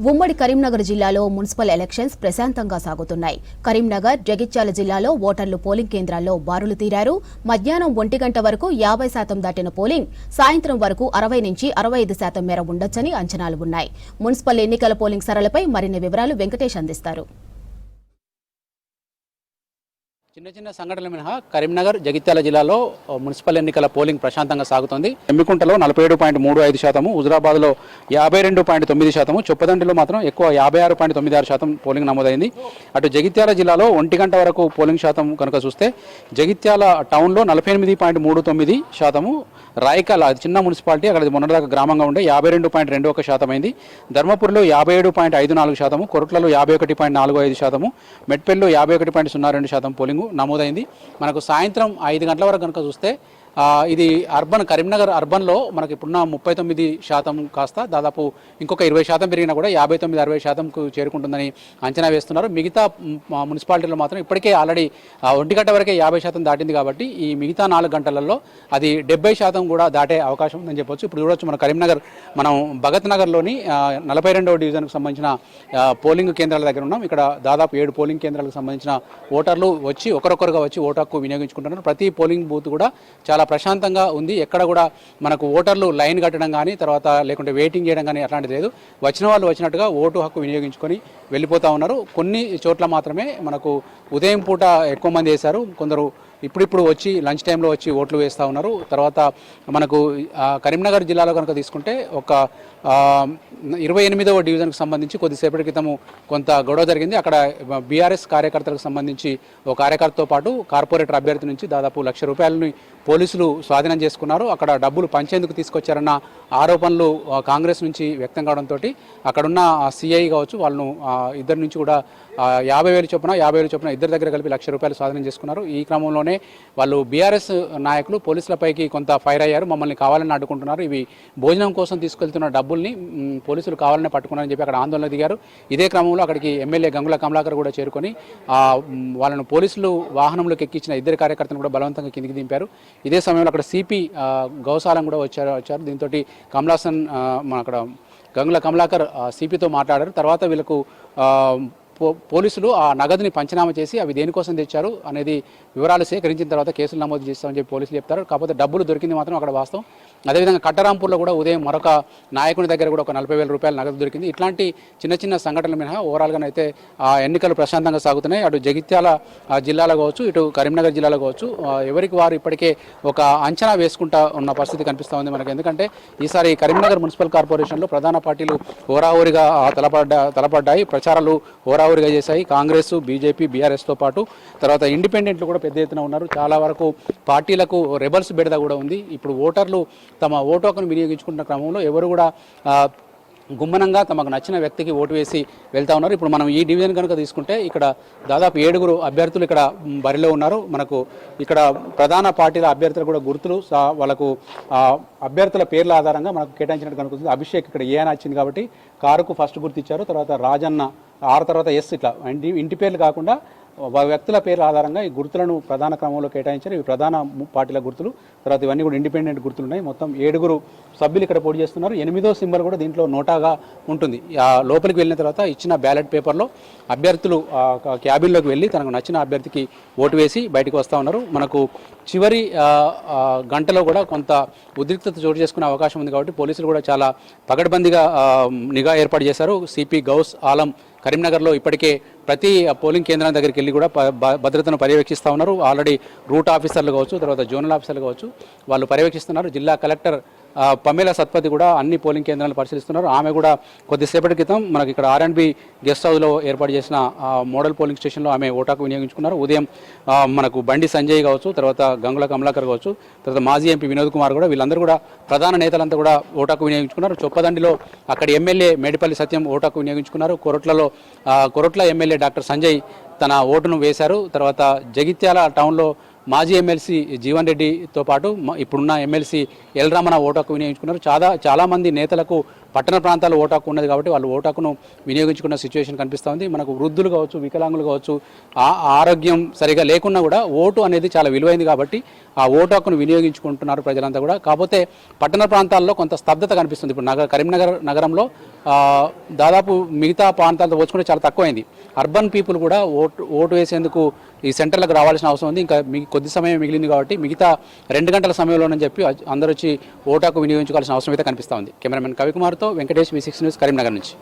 ఉమ్మడి కరీంనగర్ జిల్లాలో municipal elections ప్రశాంతంగా సాగుతున్నాయి. కరీంనగర్, జగిత్యాల జిల్లాలో ఓటర్లు పోలింగ్ కేంద్రాల్లో బారులు తీరారు. మధ్యాహ్నం 1 గంట వరకు 50% దాటిన పోలింగ్ సాయంత్రం వరకు 60 నుంచి 65% మేర ఉండొచ్చని అంచనాలు ఉన్నాయి. మున్సిపల్ ఎన్నికల పోలింగ్ సరళిపై మరిన్ని వివరాలు వెంకటేష్ అందిస్తారు. చిన్న చిన్న సంఘటనలు మినహా కరీంనగర్, జగిత్యాల జిల్లాలో మున్సిపల్ ఎన్నికల పోలింగ్ ప్రశాంతంగా సాగుతోంది. ఎమ్మికుంటలో 47.35%, హుజురాబాద్లో 52.9%, చొప్పదండిలో మాత్రం ఎక్కువ 56.96% పోలింగ్ నమోదైంది. అటు జగిత్యాల జిల్లాలో 1 గంట వరకు పోలింగ్ శాతం కనుక చూస్తే జగిత్యాల టౌన్లో 48.39%, రాయకల్ అది చిన్న మున్సిపాలిటీ, అక్కడ మొన్నటిదాకా గ్రామంగా ఉండే 52.21% అయింది. ధర్మపురిలో 57.54%, కొరట్లలో 51.45%, మెట్పల్లిలో 51.02% పోలింగ్ నమోదైంది. మనకు సాయంత్రం 5 గంటల వరకు కనుక చూస్తే ఇది అర్బన్ కరీంనగర్ అర్బన్లో మనకి ఇప్పుడున్న 39% కాస్త దాదాపు ఇంకొక 20% పెరిగినా కూడా 59-60%కు చేరుకుంటుందని అంచనా వేస్తున్నారు. మిగతా మున్సిపాలిటీలో మాత్రం ఇప్పటికే ఆల్రెడీ 1 గంట వరకే 50% దాటింది కాబట్టి ఈ మిగతా 4 గంటలలో అది 70% కూడా దాటే అవకాశం ఉందని చెప్పొచ్చు. ఇప్పుడు చూడొచ్చు మన కరీంనగర్, మనం భగత్ నగర్లోని 42వ డివిజన్కు సంబంధించిన పోలింగ్ కేంద్రాల దగ్గర ఉన్నాం. ఇక్కడ దాదాపు 7 పోలింగ్ కేంద్రాలకు సంబంధించిన ఓటర్లు వచ్చి ఒకరొకరుగా వచ్చి ఓటు హక్కు వినియోగించుకుంటున్నారు. ప్రతి పోలింగ్ బూత్ కూడా చాలా ప్రశాంతంగా ఉంది. ఎక్కడ కూడా మనకు ఓటర్లు లైన్ కట్టడం కానీ తర్వాత లేకుంటే వెయిటింగ్ చేయడం కానీ అట్లాంటిది లేదు. వచ్చిన వాళ్ళు వచ్చినట్టుగా ఓటు హక్కు వినియోగించుకొని వెళ్ళిపోతూ ఉన్నారు. కొన్ని చోట్ల మాత్రమే మనకు ఉదయం పూట ఎక్కువ మంది వేశారు, కొందరు ఇప్పుడిప్పుడు వచ్చి లంచ్ టైంలో వచ్చి ఓట్లు వేస్తూ ఉన్నారు. తర్వాత మనకు కరీంనగర్ జిల్లాలో కనుక తీసుకుంటే ఒక 28వ డివిజన్కి సంబంధించి కొద్దిసేపటి క్రితము కొంత గొడవ జరిగింది. అక్కడ బీఆర్ఎస్ కార్యకర్తలకు సంబంధించి ఒక కార్యకర్తతో పాటు కార్పొరేటర్ అభ్యర్థి నుంచి దాదాపు ₹1,00,000 పోలీసులు స్వాధీనం చేసుకున్నారు. అక్కడ డబ్బులు పంచేందుకు తీసుకొచ్చారన్న ఆరోపణలు కాంగ్రెస్ నుంచి వ్యక్తం కావడంతో అక్కడున్న సిఐ కావచ్చు వాళ్ళను ఇద్దరి నుంచి కూడా 50,000 చొప్పున ఇద్దరి దగ్గర కలిపి ₹1,00,000 స్వాధీనం చేసుకున్నారు. ఈ క్రమంలోనే వాళ్ళు బీఆర్ఎస్ నాయకులు పోలీసులపైకి కొంత ఫైర్ అయ్యారు. మమ్మల్ని కావాలని అడ్డుకుంటున్నారు, ఇవి భోజనం కోసం తీసుకెళ్తున్న డబ్బుల్ని పోలీసులు కావాలనే పట్టుకున్నారని చెప్పి అక్కడ ఆందోళన దిగారు. ఇదే క్రమంలో అక్కడికి ఎమ్మెల్యే గంగుల కమలాకర్ కూడా చేరుకొని వాళ్ళను పోలీసులు వాహనంలోకి ఎక్కించిన ఇద్దరు కార్యకర్తలను కూడా బలవంతంగా కిందికి దింపారు. ఇదే సమయంలో అక్కడ సిపి గౌసాలం కూడా వచ్చారు. దీంతో కమలాసన్ అక్కడ గంగుల కమలాకర్ సిపితో మాట్లాడారు. తర్వాత వీళ్ళకు పోలీసులు ఆ నగదుని పంచనామా చేసి అవి దేనికోసం తెచ్చారు అనేది వివరాలు సేకరించిన తర్వాత కేసులు నమోదు చేస్తామని చెప్పి పోలీసులు చెప్తారు. కాకపోతే డబ్బులు దొరికింది మాత్రం అక్కడ వాస్తవం. అదేవిధంగా కట్టరాంపూర్లో కూడా ఉదయం మరొక నాయకుని దగ్గర కూడా ఒక ₹40,000 నగదు దొరికింది. ఇట్లాంటి చిన్న చిన్న సంఘటనలు మినహా ఓవరాల్గానైతే ఆ ఎన్నికలు ప్రశాంతంగా సాగుతున్నాయి. అటు జగిత్యాల జిల్లాలో కావచ్చు, ఇటు కరీంనగర్ జిల్లాలో కావచ్చు, ఎవరికి వారు ఇప్పటికే ఒక అంచనా వేసుకుంటా ఉన్న పరిస్థితి కనిపిస్తూ ఉంది మనకు. ఎందుకంటే ఈసారి కరీంనగర్ మున్సిపల్ కార్పొరేషన్లో ప్రధాన పార్టీలు హోరాహోరీగా తలపడ్డాయి, ప్రచారాలు హోరాహోరీగా చేశాయి. కాంగ్రెస్, బీజేపీ, బీఆర్ఎస్తో పాటు తర్వాత ఇండిపెండెంట్లు కూడా పెద్ద ఎత్తున ఉన్నారు. చాలా వరకు పార్టీలకు రెబల్స్ బెడద కూడా ఉంది. ఇప్పుడు ఓటర్లు తమ ఓటు హక్కును వినియోగించుకుంటున్న క్రమంలో ఎవరు కూడా గుమ్మనంగా తమకు నచ్చిన వ్యక్తికి ఓటు వేసి వెళ్తా ఉన్నారు. ఇప్పుడు మనం ఈ డివిజన్ కనుక తీసుకుంటే ఇక్కడ దాదాపు 7 అభ్యర్థులు ఇక్కడ బరిలో ఉన్నారు. మనకు ఇక్కడ ప్రధాన పార్టీల అభ్యర్థులు కూడా గుర్తులు వాళ్ళకు అభ్యర్థుల పేర్ల ఆధారంగా మనకు కేటాయించినట్టు కనుక అభిషేక్ ఇక్కడ ఏ అని వచ్చింది కాబట్టి కారుకు ఫస్ట్ గుర్తు ఇచ్చారు. తర్వాత రాజన్న, తర్వాత ఎస్, ఇట్లా ఇంటి పేర్లు కాకుండా వ్యక్తుల పేర్ల ఆధారంగా ఈ గుర్తులను ప్రధాన క్రమంలో కేటాయించారు. ఇవి ప్రధాన పార్టీల గుర్తులు. తర్వాత ఇవన్నీ కూడా ఇండిపెండెంట్ గుర్తులు ఉన్నాయి. మొత్తం 7 సభ్యులు ఇక్కడ పోటీ చేస్తున్నారు. 8వ సింబల్ కూడా దీంట్లో నోటాగా ఉంటుంది. లోపలికి వెళ్ళిన తర్వాత ఇచ్చిన బ్యాలెట్ పేపర్లో అభ్యర్థులు క్యాబిన్లోకి వెళ్ళి తనకు నచ్చిన అభ్యర్థికి ఓటు వేసి బయటకు వస్తూ ఉన్నారు. మనకు చివరి గంటలో కూడా కొంత ఉద్రిక్తత చోటు చేసుకునే అవకాశం ఉంది కాబట్టి పోలీసులు కూడా చాలా పగడ్బందీగా నిఘా ఏర్పాటు చేశారు. సిపి గౌస్ ఆలం కరీంనగర్లో ఇప్పటికే ప్రతి పోలింగ్ కేంద్రం దగ్గరికి వెళ్ళి కూడా భద్రతను పర్యవేక్షిస్తూ ఉన్నారు. ఆల్రెడీ రూట్ ఆఫీసర్లు కావచ్చు, తర్వాత జోనల్ ఆఫీసర్లు కావచ్చు, వాళ్ళు పర్యవేక్షిస్తున్నారు. జిల్లా కలెక్టర్ పమేలా సత్పతి కూడా అన్ని పోలింగ్ కేంద్రాలను పరిశీలిస్తున్నారు. ఆమె కూడా కొద్దిసేపటి క్రితం మనకి ఇక్కడ R&B గెస్ట్ హౌస్లో ఏర్పాటు చేసిన మోడల్ పోలింగ్ స్టేషన్లో ఆమె ఓటాకు వినియోగించుకున్నారు. ఉదయం మనకు బండి సంజయ్ కావచ్చు, తర్వాత గంగుల కమలాకర్ కావచ్చు, తర్వాత మాజీ ఎంపీ వినోద్ కుమార్ కూడా వీళ్ళందరూ కూడా ప్రధాన నేతలంతా కూడా ఓటాకు వినియోగించుకున్నారు. చొప్పదండిలో అక్కడ ఎమ్మెల్యే మేడిపల్లి సత్యం ఓటాకు వినియోగించుకున్నారు. కొరట్ల ఎమ్మెల్యే డాక్టర్ సంజయ్ తన ఓటును వేశారు. తర్వాత జగిత్యాల టౌన్లో మాజీ ఎమ్మెల్సీ జీవన్ రెడ్డితో పాటు ఇప్పుడున్న ఎమ్మెల్సీ ఎల్ రామన్న ఓటు హక్కు వినియోగించుకున్నారు. చాలామంది నేతలకు పట్టణ ప్రాంతాల్లో ఓటు హక్కు ఉన్నది కాబట్టి వాళ్ళు ఓటు హక్కును వినియోగించుకున్న సిచ్యువేషన్ కనిపిస్తూ ఉంది. మనకు వృద్ధులు కావచ్చు, వికలాంగులు కావచ్చు, ఆరోగ్యం సరిగా లేకున్నా కూడా ఓటు అనేది చాలా విలువైంది కాబట్టి ఆ ఓటు హక్కును వినియోగించుకుంటున్నారు ప్రజలంతా కూడా. కాకపోతే పట్టణ ప్రాంతాల్లో కొంత స్తబ్దత కనిపిస్తుంది. ఇప్పుడు కరీంనగర్ నగరంలో దాదాపు మిగతా ప్రాంతాలతో పోల్చుకుంటే చాలా తక్కువైంది. అర్బన్ పీపుల్ కూడా ఓటు వేసేందుకు ఈ సెంటర్లకు రావాల్సిన అవసరం ఉంది. ఇంకా కొద్ది సమయం మిగిలింది కాబట్టి మిగతా 2 గంటల సమయంలోనని చెప్పి అందరూ వచ్చి ఓటు హక్కు వినియోగించుకోవాల్సిన అవసరం అయితే కనిపిస్తూ ఉంది. కెమెరామెన్ కవికుమార్తో వెంకటేష్, V6 న్యూస్, కరీంనగర్ నుంచి.